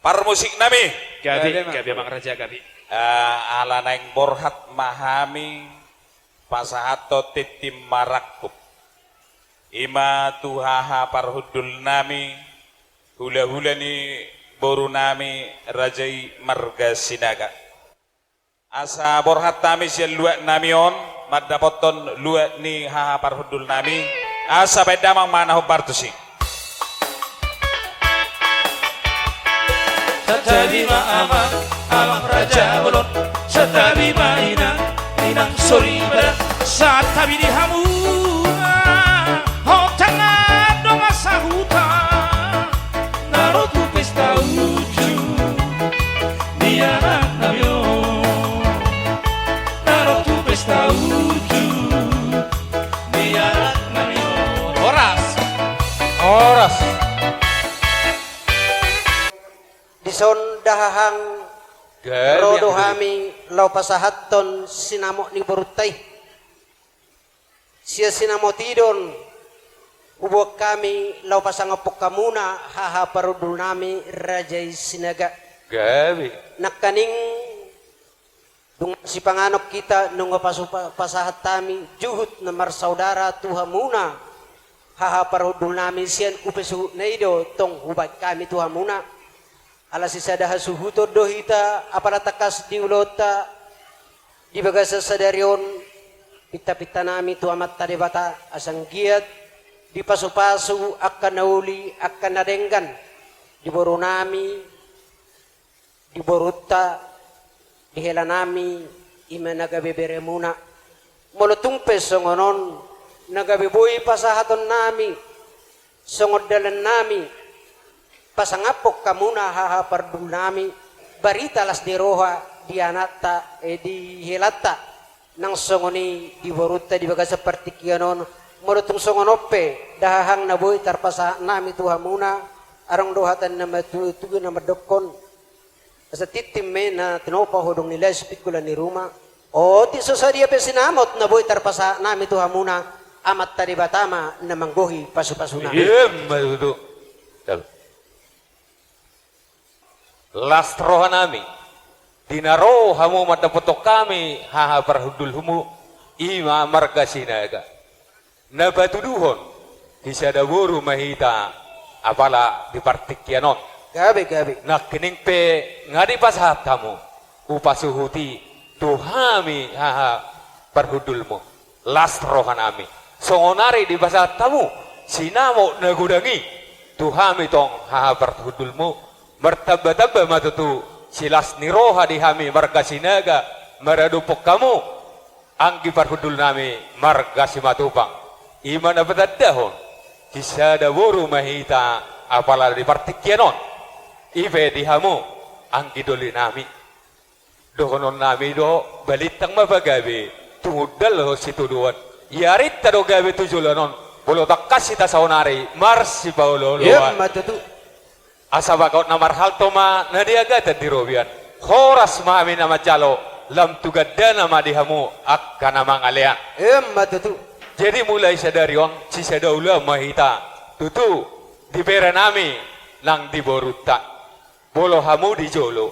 Par musik nami Gabi Mang Raja gabi. ala naing borhat mahami pasahato titim marakub ima tuhaha parhudul nami hula-hula ni boru nami rajai marga sinaga asa borhat nami siya luak namion madapoton luak ni haha parhudul nami asa bedamang mana hubartusi Satabima amang raja bolon. Satabima inang sori bara. Satabi di hamuna. Hotanga donga sahuta. Narotu pesta uju. Diana namyo. Narotu pesta uju. Diana namyo. Oras. Disondahang rodo hami lau pasahaton sinamo ni borutay siya sinamo tidon ubo kami lau pasangapok kamuna haha parudul nami rajay sinaga Gabi. nakaning dung si panganok kita nung pasahat tami juhut na marsaudara tuhamuna haha parudul nami siyan upesu naido tong hubay kami tuhamuna ala sisada hasuhuto dohita apala takas diulota di bagasa sadarion pita-pita nami tu amat tadebata asang giat di pasu-pasu akan nauli akan nadenggan di boru nami di boruta di hela nami ima nagabebere muna molotungpes songonon nagabeboy pasahaton nami songodalan nami pasangapok kamuna haha pardul nami barita las di roha di anata di helata nang songoni di boruta di baga seperti kianon morutung songonope dahang naboy tarpasa nami tuhamuna arang dohatan nama tugu nama dokon asa titim me na tinopa hodong nila spikula ni rumah oh ti sosadia pe sinamot naboy tarpasa nami tuhamuna amat tadi batama na manggohi pasu-pasuna Madudu. Lastroha nami dinaro hamu matapotok kami haha parhudul humu ima marga sinaga nabatuduhon hisada buru mahita apala di partikyanon gabe nakining pe ngadi pasahat kamu upasuhuti tuhami haha parhudulmu lastroha nami songonari di pasahat kamu sinamo nagudangi tuhami tong haha parhudulmu martaba-taba matutu silas niroha di hami marga sinaga maradupok kamu anggi parhudul nami marga simatupang imana betadahon kisada boru mahita apala di partikyanon ive di hamu anggi doli nami dohonon nami do balitang mabagabe tungudal ho situduan yarit tado gabe tujulanon bolo takas ita saunari marsi paulo loan matutu asa bakaut namar haltoma nadiaga tadi robian horas mami nama calo lam tugadda nama dihamu akka nama ngalean matutu jadi mulai sadarion si sadaula mahita tutu dibera nami lang diboruta bolo hamu di jolo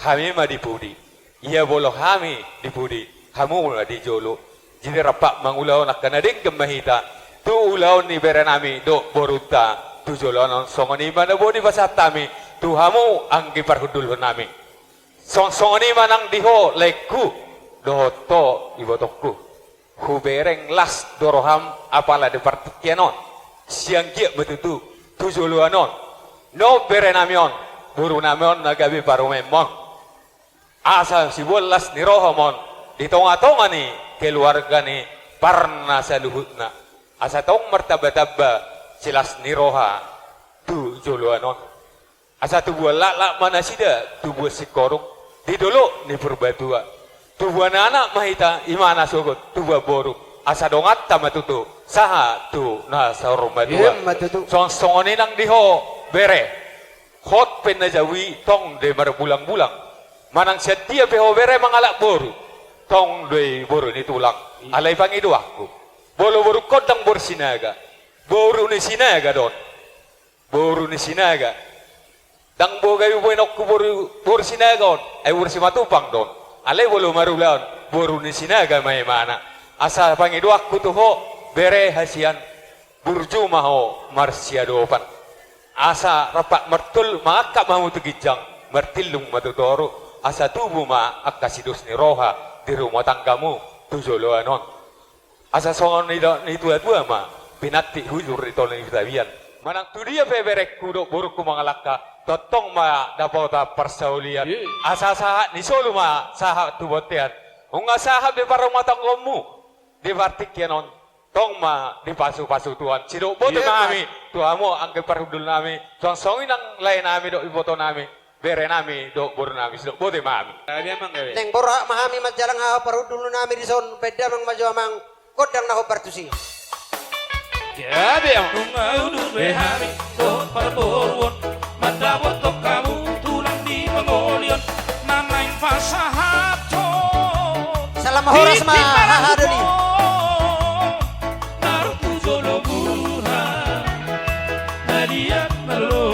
hami ma dipudi iya bolo hami dipudi hamu ma di jolo jadi rapak mangulaon akka nading mahita tu ulaon ni bera nami do boruta tujolonon songoni mana bodi pasatami tuhamu anggi parhudul nami songoni manang diho leku dohoto ibotokku hubereng las doroham apala de partikyanon siang kia betutu tujolonon no berenamion buru namion nagabi parumemon asa sibolas ni rohomon di tonga-tonga ni keluarga ni parna saluhutna asa tong martaba-taba silas niroha tu joloanon asa tu buah lak mana sida tu buah sikorung di dulu ni perbatua tu buah anak mahita imana sogot tu buah boru asa dongat tama tutu saha tu na sarumbatua song nang diho bere hot penajawi tong de marbulang-bulang manang setia peho bere mangalak boru tong de boru ni tulang alai pangidu aku bolo boru kodang borsinaga boru ni sinaga don boru ni sinaga Dang bogay buenok ku bor sinagon ay bor si matupang don. Ale bolo marulan boru ni sinaga may mana. Asa pangiduak ku tuho bere hasian burjuma ho marsiadopan. Asa rapak mertul maka mau tugijang mertilung matutoro. Asa tubuh ma akasidus ni roha di rumah tanggamu tujolo anon. Asa songon ni tua ma pinati hujur itu ni tabian. Manang tu dia beberek kudo buruk mangalaka totong ma dapat persaulian asa ni solo ma saha tu botean unga saha be para matanggomu di bartik yanon tong ma di pasu tuan sidok boto nami tuamu angke parudul nami songin ang lain nami dok iboto nami bere nami dok bor nami sidok bote mami Neng borak mahami majalang ha parudul nami di son beda mang maju amang kodang naho partusi. Jadi ang Tungaunun behari doon para borwon Madabot to kamu tulang di pangolion Nanaing pasahato Salam horas ma hahaduli. Naruto jolo mura Naliat nalo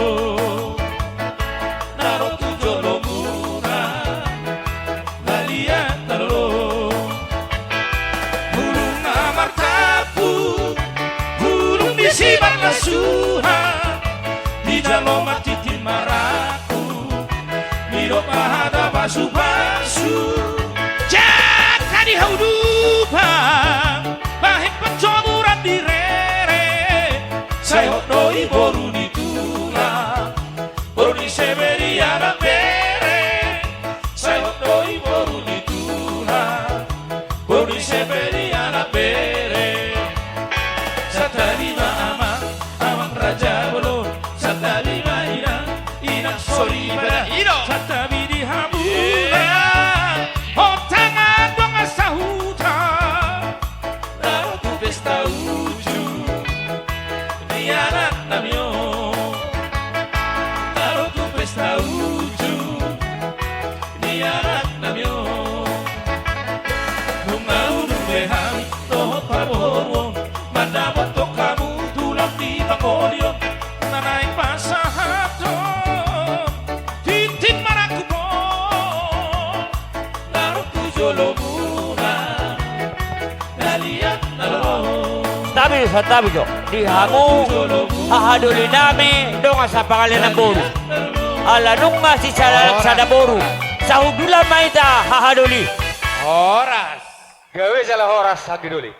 Naruto jolo mura Naliat nalo Hulung na martapu Hulung di sibat na suha Di jalo matitin maraku Miro pahada basu-basu Jaka di haudupang Bahik pencomuran di rere Saya hotdoi boru di tulang Boru di seberi ada bere Saya hotdoi boru di tulang Boru di seberi ada bere Satarima amang, amang raja bolon Satarima inang, inang sori pada Satabi di hamuran Oh tangan dong asahuta Naro tu pesta uju Di anak namyo Naro tu pesta uju Di anak namyo Nungaunung behami Tohot paborwon Mandamot to kamu tulang di pangolion Nanaing pasahato Titin marakupo Naruto jolo muna Naliat nalo Tabi sa tabi jo. Di hango hahaduli nami dong sa pangalan ng boro. Ala nung nga si sa daboro. Sa hudula maita hahaduli. horas gawe salah horas hagiduli